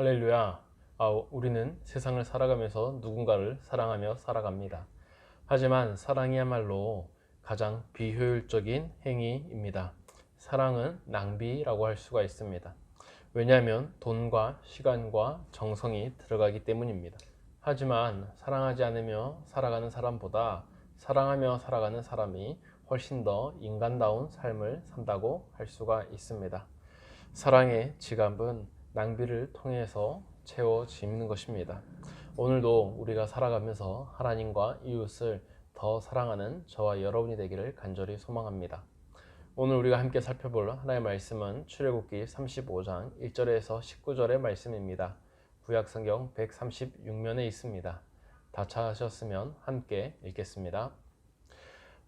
할렐루야. 우리는 세상을 살아가면서 누군가를 사랑하며 살아갑니다. 하지만 사랑이야말로 가장 비효율적인 행위입니다. 사랑은 낭비라고 할 수가 있습니다. 왜냐하면 돈과 시간과 정성이 들어가기 때문입니다. 하지만 사랑하지 않으며 살아가는 사람보다 사랑하며 살아가는 사람이 훨씬 더 인간다운 삶을 산다고 할 수가 있습니다. 사랑의 지갑은 낭비를 통해서 채워지는 것입니다. 오늘도 우리가 살아가면서 하나님과 이웃을 더 사랑하는 저와 여러분이 되기를 간절히 소망합니다. 오늘 우리가 함께 살펴볼 하나님의 말씀은 출애굽기 35장 1절에서 19절의 말씀입니다. 구약성경 136면에 있습니다. 다 찾으셨으면 함께 읽겠습니다.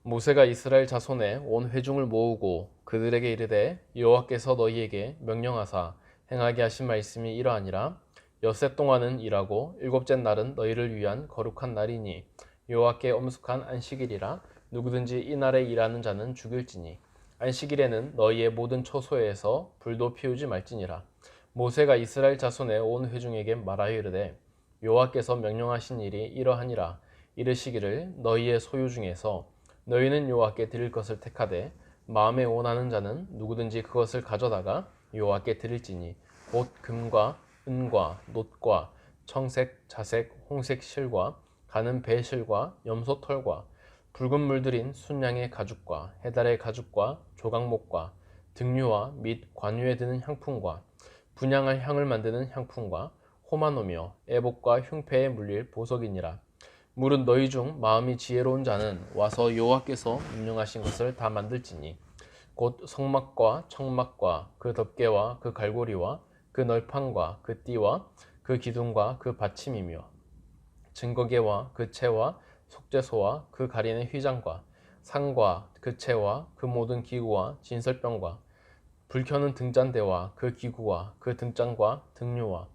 모세가 이스라엘 자손의 온 회중을 모으고 그들에게 이르되 여호와께서 너희에게 명령하사 행하게 하신 말씀이 이러하니라. 엿새 동안은 일하고 일곱째 날은 너희를 위한 거룩한 날이니 여호와께 엄숙한 안식일이라. 누구든지 이 날에 일하는 자는 죽일지니 안식일에는 너희의 모든 처소에서 불도 피우지 말지니라. 모세가 이스라엘 자손의 온 회중에게 말하여 이르되 여호와께서 명령하신 일이 이러하니라. 이르시기를 너희의 소유 중에서 너희는 여호와께 드릴 것을 택하되 마음에 원하는 자는 누구든지 그것을 가져다가 여호와께 드릴지니 곧 금과 은과 놋과 청색, 자색, 홍색 실과 가는 배 실과 염소 털과 붉은 물들인 순양의 가죽과 해달의 가죽과 조각목과 등류와 및 관유에 드는 향품과 분향할 향을 만드는 향품과 호마노며 애복과 흉패에 물릴 보석이니라. 물은 너희 중 마음이 지혜로운 자는 와서 여호와께서 명령하신 것을 다 만들지니 곧 성막과 청막과 그 덮개와 그 갈고리와 그 널판과 그 띠와 그 기둥과 그 받침이며 증거계와 그 채와 속죄소와 그 가리는 휘장과 상과 그 채와 그 모든 기구와 진설병과 불 켜는 등잔대와 그 기구와 그 등잔과 등류와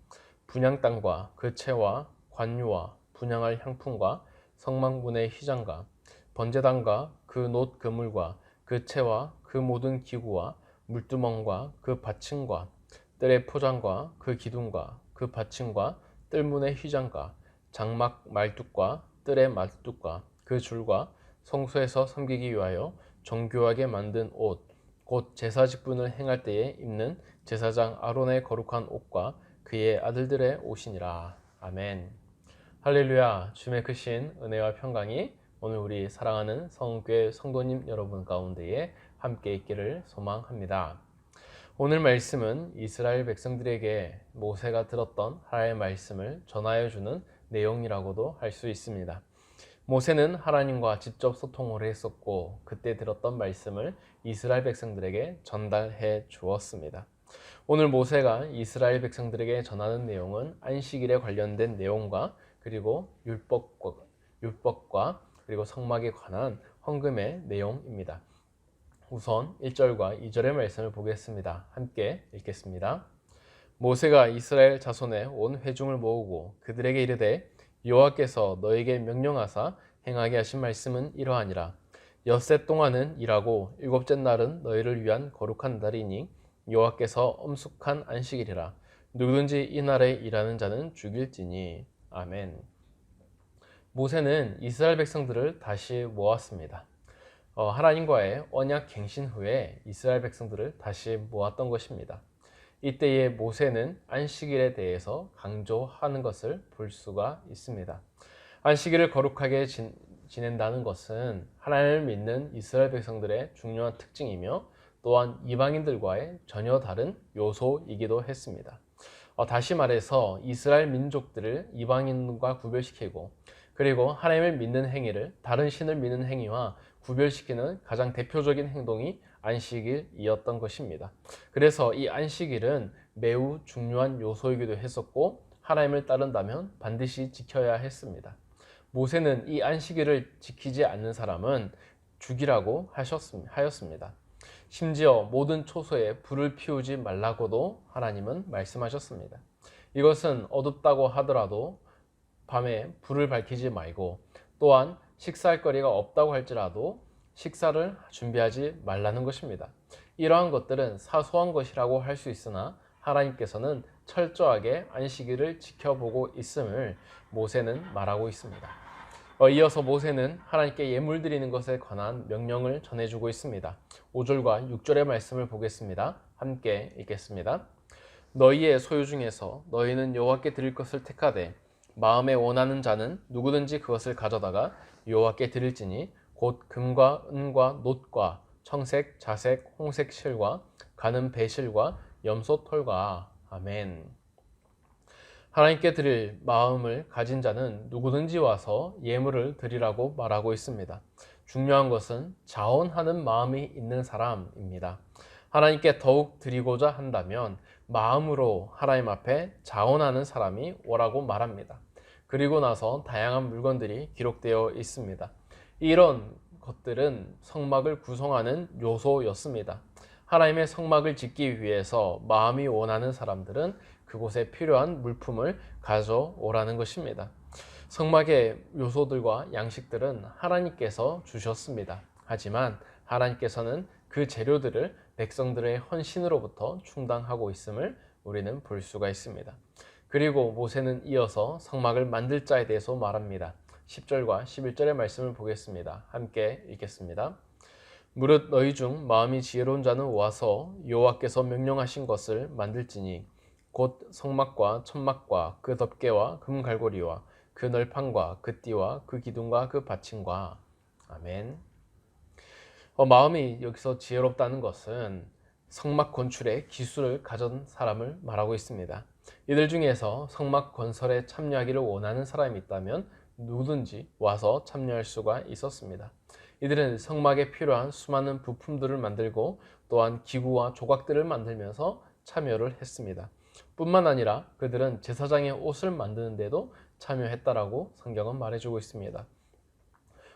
분향단과 그 채와 관유와 분향할 향품과 성막문의 휘장과 번제단과 그 놋 그물과 그 채와 그 모든 기구와 물두멍과 그 받침과 뜰의 포장과 그 기둥과 그 받침과 뜰문의 휘장과 장막 말뚝과 뜰의 말뚝과 그 줄과 성소에서 섬기기 위하여 정교하게 만든 옷, 곧 제사 직분을 행할 때에 입는 제사장 아론의 거룩한 옷과 그의 아들들의 옷이니라. 아멘. 할렐루야. 주의 크신 은혜와 평강이 오늘 우리 사랑하는 성교회 성도님 여러분 가운데에 함께 있기를 소망합니다. 오늘 말씀은 이스라엘 백성들에게 모세가 들었던 하나님의 말씀을 전하여 주는 내용이라고도 할 수 있습니다. 모세는 하나님과 직접 소통을 했었고 그때 들었던 말씀을 이스라엘 백성들에게 전달해 주었습니다. 오늘 모세가 이스라엘 백성들에게 전하는 내용은 안식일에 관련된 내용과 그리고 율법과 그리고 성막에 관한 헌금의 내용입니다. 우선 1절과 2절의 말씀을 보겠습니다. 함께 읽겠습니다. 모세가 이스라엘 자손의 온 회중을 모으고 그들에게 이르되 여호와께서 너에게 명령하사 행하게 하신 말씀은 이러하니라. 엿새 동안은 일하고 일곱째 날은 너희를 위한 거룩한 날이니 여호와께서 엄숙한 안식일이라. 누구든지 이 날에 일하는 자는 죽일지니. 아멘. 모세는 이스라엘 백성들을 다시 모았습니다. 하나님과의 언약 갱신 후에 이스라엘 백성들을 다시 모았던 것입니다. 이때의 모세는 안식일에 대해서 강조하는 것을 볼 수가 있습니다. 안식일을 거룩하게 지낸다는 것은 하나님을 믿는 이스라엘 백성들의 중요한 특징이며 또한 이방인들과의 전혀 다른 요소이기도 했습니다. 다시 말해서 이스라엘 민족들을 이방인과 구별시키고 그리고 하나님을 믿는 행위를 다른 신을 믿는 행위와 구별시키는 가장 대표적인 행동이 안식일이었던 것입니다. 그래서 이 안식일은 매우 중요한 요소이기도 했었고 하나님을 따른다면 반드시 지켜야 했습니다. 모세는 이 안식일을 지키지 않는 사람은 죽이라고 하였습니다. 심지어 모든 초소에 불을 피우지 말라고도 하나님은 말씀하셨습니다. 이것은 어둡다고 하더라도 밤에 불을 밝히지 말고 또한 식사할 거리가 없다고 할지라도 식사를 준비하지 말라는 것입니다. 이러한 것들은 사소한 것이라고 할 수 있으나 하나님께서는 철저하게 안식일을 지켜보고 있음을 모세는 말하고 있습니다. 이어서 모세는 하나님께 예물 드리는 것에 관한 명령을 전해주고 있습니다. 5절과 6절의 말씀을 보겠습니다. 함께 읽겠습니다. 너희의 소유 중에서 너희는 여호와께 드릴 것을 택하되 마음에 원하는 자는 누구든지 그것을 가져다가 여호와께 드릴지니 곧 금과 은과 놋과 청색, 자색, 홍색 실과 가는 배실과 염소 털과. 아멘. 하나님께 드릴 마음을 가진 자는 누구든지 와서 예물을 드리라고 말하고 있습니다. 중요한 것은 자원하는 마음이 있는 사람입니다. 하나님께 더욱 드리고자 한다면 마음으로 하나님 앞에 자원하는 사람이 오라고 말합니다. 그리고 나서 다양한 물건들이 기록되어 있습니다. 이런 것들은 성막을 구성하는 요소였습니다. 하나님의 성막을 짓기 위해서 마음이 원하는 사람들은 그곳에 필요한 물품을 가져오라는 것입니다. 성막의 요소들과 양식들은 하나님께서 주셨습니다. 하지만 하나님께서는 그 재료들을 백성들의 헌신으로부터 충당하고 있음을 우리는 볼 수가 있습니다. 그리고 모세는 이어서 성막을 만들 자에 대해서 말합니다. 10절과 11절의 말씀을 보겠습니다. 함께 읽겠습니다. 무릇 너희 중 마음이 지혜로운 자는 와서 여호와께서 명령하신 것을 만들지니 곧 성막과 천막과 그 덮개와 금갈고리와 그 널판과 그 띠와 그 기둥과 그 받침과. 아멘. 마음이 여기서 지혜롭다는 것은 성막 건축의 기술을 가진 사람을 말하고 있습니다. 이들 중에서 성막 건설에 참여하기를 원하는 사람이 있다면 누구든지 와서 참여할 수가 있었습니다. 이들은 성막에 필요한 수많은 부품들을 만들고 또한 기구와 조각들을 만들면서 참여를 했습니다. 뿐만 아니라 그들은 제사장의 옷을 만드는 데도 참여했다라고 성경은 말해주고 있습니다.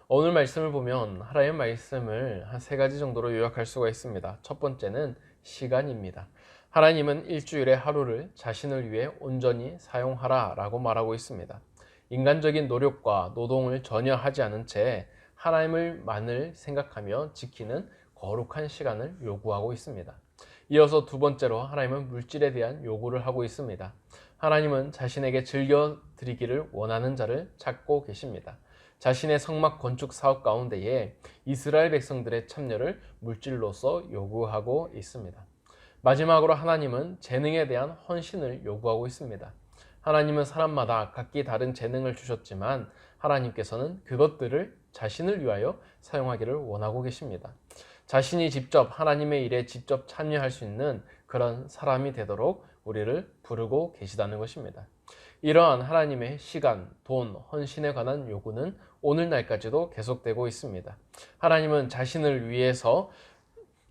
오늘 말씀을 보면 하나님의 말씀을 한 3가지 정도로 요약할 수가 있습니다. 첫 번째는 시간입니다. 하나님은 일주일의 하루를 자신을 위해 온전히 사용하라 라고 말하고 있습니다. 인간적인 노력과 노동을 전혀 하지 않은 채 하나님을만을 생각하며 지키는 거룩한 시간을 요구하고 있습니다. 이어서 두 번째로 하나님은 물질에 대한 요구를 하고 있습니다. 하나님은 자신에게 즐겨 드리기를 원하는 자를 찾고 계십니다. 자신의 성막 건축 사업 가운데에 이스라엘 백성들의 참여를 물질로서 요구하고 있습니다. 마지막으로 하나님은 재능에 대한 헌신을 요구하고 있습니다. 하나님은 사람마다 각기 다른 재능을 주셨지만 하나님께서는 그것들을 자신을 위하여 사용하기를 원하고 계십니다. 자신이 직접 하나님의 일에 직접 참여할 수 있는 그런 사람이 되도록 우리를 부르고 계시다는 것입니다. 이러한 하나님의 시간, 돈, 헌신에 관한 요구는 오늘날까지도 계속되고 있습니다. 하나님은 자신을 위해서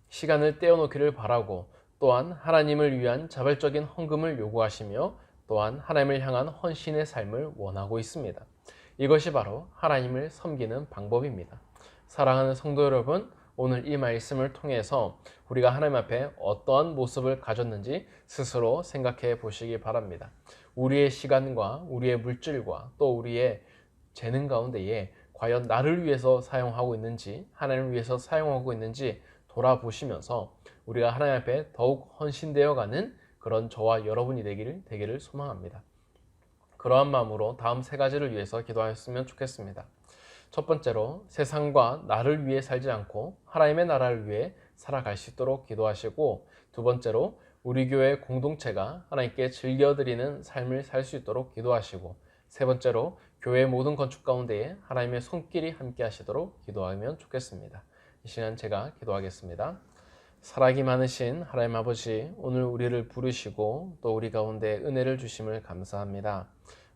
시간을 떼어놓기를 바라고 또한 하나님을 위한 자발적인 헌금을 요구하시며 또한 하나님을 향한 헌신의 삶을 원하고 있습니다. 이것이 바로 하나님을 섬기는 방법입니다. 사랑하는 성도 여러분, 오늘 이 말씀을 통해서 우리가 하나님 앞에 어떠한 모습을 가졌는지 스스로 생각해 보시기 바랍니다. 우리의 시간과 우리의 물질과 또 우리의 재능 가운데에 과연 나를 위해서 사용하고 있는지 하나님을 위해서 사용하고 있는지 돌아보시면서 우리가 하나님 앞에 더욱 헌신되어가는 그런 저와 여러분이 되기를 소망합니다. 그러한 마음으로 다음 3가지를 위해서 기도하였으면 좋겠습니다. 첫 번째로 세상과 나를 위해 살지 않고 하나님의 나라를 위해 살아갈 수 있도록 기도하시고, 두 번째로 우리 교회 공동체가 하나님께 즐겨드리는 삶을 살 수 있도록 기도하시고, 세 번째로 교회의 모든 건축 가운데에 하나님의 손길이 함께 하시도록 기도하면 좋겠습니다. 이 시간 제가 기도하겠습니다. 사랑이 많으신 하나님 아버지, 오늘 우리를 부르시고 또 우리 가운데 은혜를 주심을 감사합니다.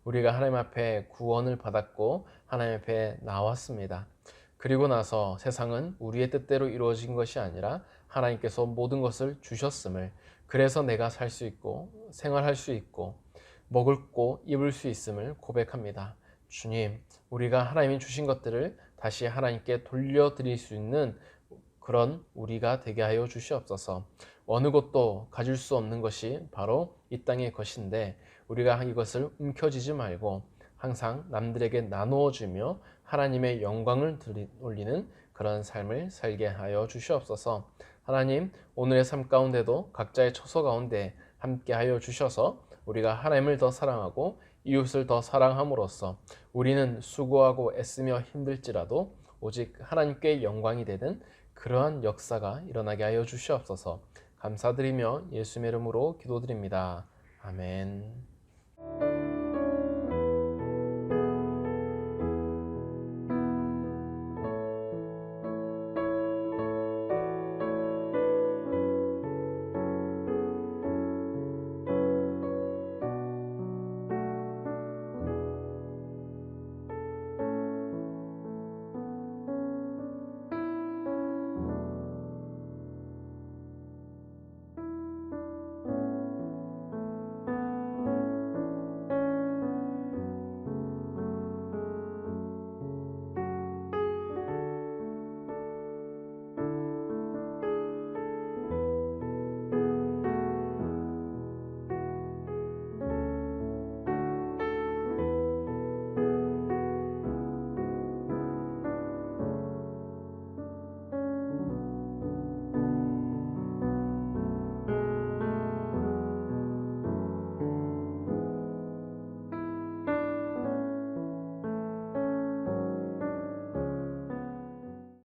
우리가 하나님 앞에 구원을 받았고 하나님 앞에 나왔습니다. 그리고 나서 세상은 우리의 뜻대로 이루어진 것이 아니라 하나님께서 모든 것을 주셨음을, 그래서 내가 살 수 있고 생활할 수 있고 먹고 입을 수 있음을 고백합니다. 주님, 우리가 하나님이 주신 것들을 다시 하나님께 돌려드릴 수 있는 그런 우리가 되게 하여 주시옵소서. 어느 것도 가질 수 없는 것이 바로 이 땅의 것인데 우리가 이것을 움켜쥐지 말고 항상 남들에게 나누어 주며 하나님의 영광을 올리는 그런 삶을 살게 하여 주시옵소서. 하나님, 오늘의 삶 가운데도 각자의 처소 가운데 함께 하여 주셔서 우리가 하나님을 더 사랑하고 이웃을 더 사랑함으로써 우리는 수고하고 애쓰며 힘들지라도 오직 하나님께 영광이 되는 그러한 역사가 일어나게 하여 주시옵소서. 감사드리며 예수님의 이름으로 기도드립니다. 아멘.